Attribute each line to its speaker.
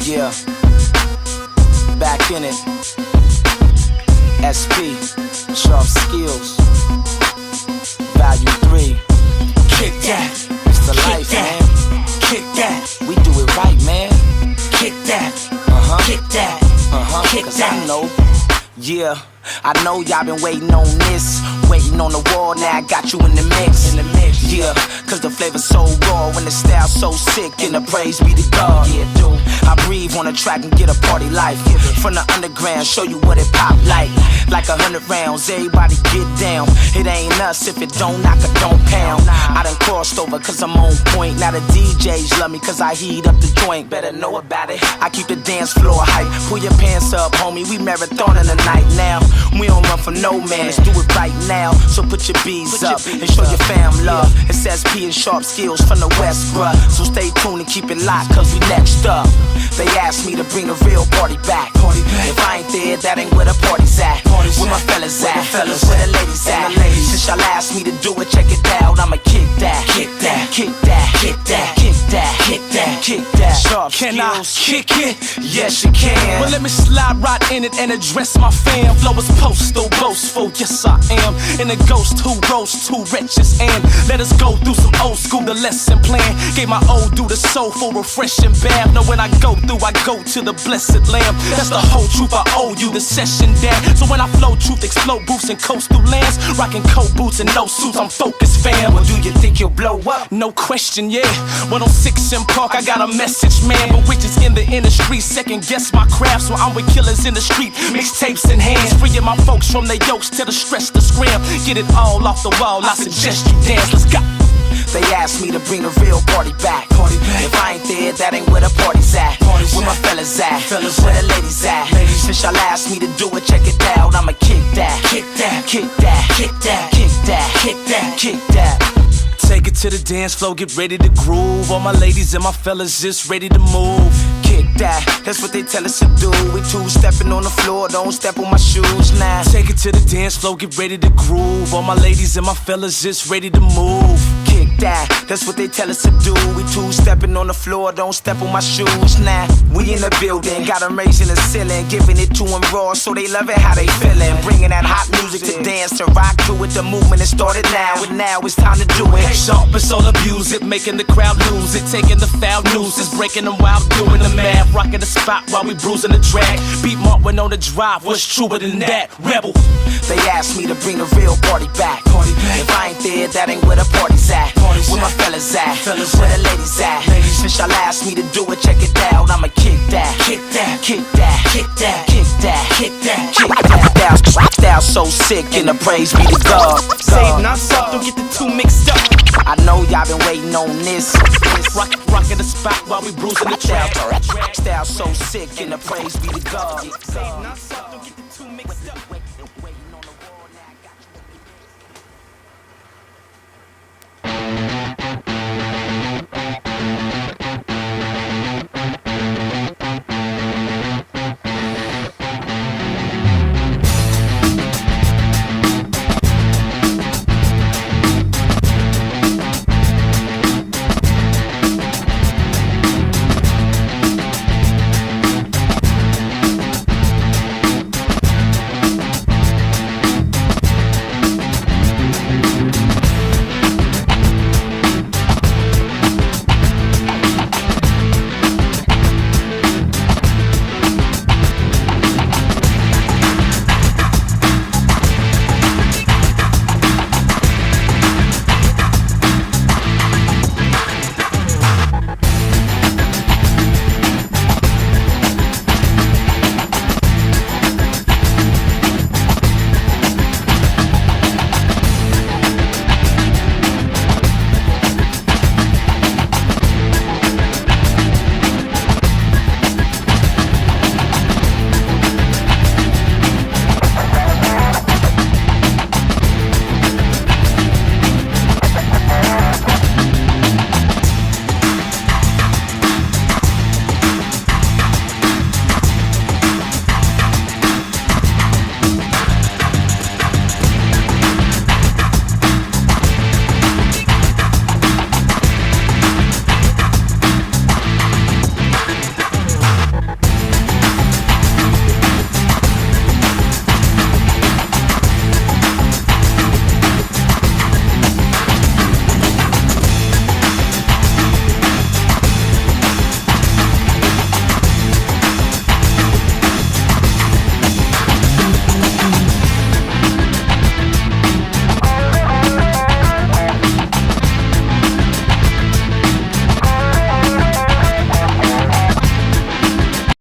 Speaker 1: Yeah, back in it. SP, sharp skills. Value 3.
Speaker 2: Kick that.
Speaker 1: It's the life, man.
Speaker 2: Kick that.
Speaker 1: We do it right, man.
Speaker 2: Kick that. Kick that. Kick
Speaker 1: Cause
Speaker 2: that.
Speaker 1: I know. Yeah, I know y'all been waiting on this. Waiting on the wall, now I got you in the mix. Yeah, cause the flavor's so raw and the style so sick, and the praise be to God. Yeah, dude, I breathe on the track and get a party life. From the underground, show you what it pop like. Like 100 rounds, everybody get down. It ain't us if it don't knock or don't pound. I done crossed over cause I'm on point. Now the DJs love me cause I heat up the joint. Better know about it. I keep the dance floor hype. Pull your pants up, homie, we marathoning the night now. We don't run for no man, let's do it right now. So put your B's up and show your fam love. It says P and sharp skills from the West, bruh. So stay tuned and keep it locked cause we next up. They asked me to bring the real party back. If I ain't there, that ain't where the party's at. Where my fellas at? Where the ladies at? Since y'all asked me to do it, check it out. I'ma kick that. Kick that. Kick that. Kick that. Kick that. Kick that. Kick that. Sharp
Speaker 2: Can I kick it?
Speaker 1: Yes, you can.
Speaker 2: Well, let me slide right in it and address my fam. Flow is postal, boastful, yes I am. And a ghost who rose to riches. And let us go through some old school, the lesson plan. Gave my old dude a soulful, refreshing bath. Know when I go through, I go to the blessed lamb. That's the whole truth, I owe you the session dad. So when I flow truth, explode booths and coastal lands. Rocking coat boots and no suits, I'm focused fam.
Speaker 1: Well, do you think you'll blow up?
Speaker 2: No question, yeah. 106 in Park, I got a message, man. But witches in the industry second guess my craft. So I'm with killers in the street, mixtapes in hands. Freeing my folks from their yokes to the stress to scram. Get it all off the wall, I suggest you dance, let's go.
Speaker 1: They asked me to bring the real party back. If I ain't there, that ain't where the party's at. Where my fellas at? Where the ladies at? Since y'all asked me to do it, check it out. I'ma kick that. Kick that. Kick that. Kick that. Kick that. Kick that. Kick that.
Speaker 2: Take it to the dance floor, get ready to groove. All my ladies and my fellas just ready to move.
Speaker 1: Kick that, that's what they tell us to do. We two-stepping on the floor, don't step on my shoes now.
Speaker 2: Take it to the dance floor, get ready to groove. All my ladies and my fellas just ready to move.
Speaker 1: Kick that, that's what they tell us to do. We two-stepping on the floor, don't step on my shoes now. We in the building, got them raising the ceiling, giving it to them raw, so they love it how they feeling. Bringing that hot music to dance, to rock to it. The movement has started now, and now it's time to do it.
Speaker 2: Sharp and soul abuse it, making the crowd lose it. Taking the foul news, it's breaking them while doing the math. Rocking the spot while we bruising the track. Beat Mark went on the drive, what's truer than that? Rebel.
Speaker 1: They asked me to bring the real party back. If I ain't there, that ain't where the party's at. Where my fellas at? Where the ladies at? Since y'all asked me to do it, check it out. I'ma kick that. Kick that. Kick that. Kick that. Kick that. Kick that. Kick that. Style so sick and the praise be to God.
Speaker 2: Save not soft, don't get the two mixed up.
Speaker 1: I know y'all been waiting on this.
Speaker 2: Rockin' the spot while we bruising the track.
Speaker 1: Style so sick and the praise be to God.
Speaker 2: Save not soft, don't get the two mixed up.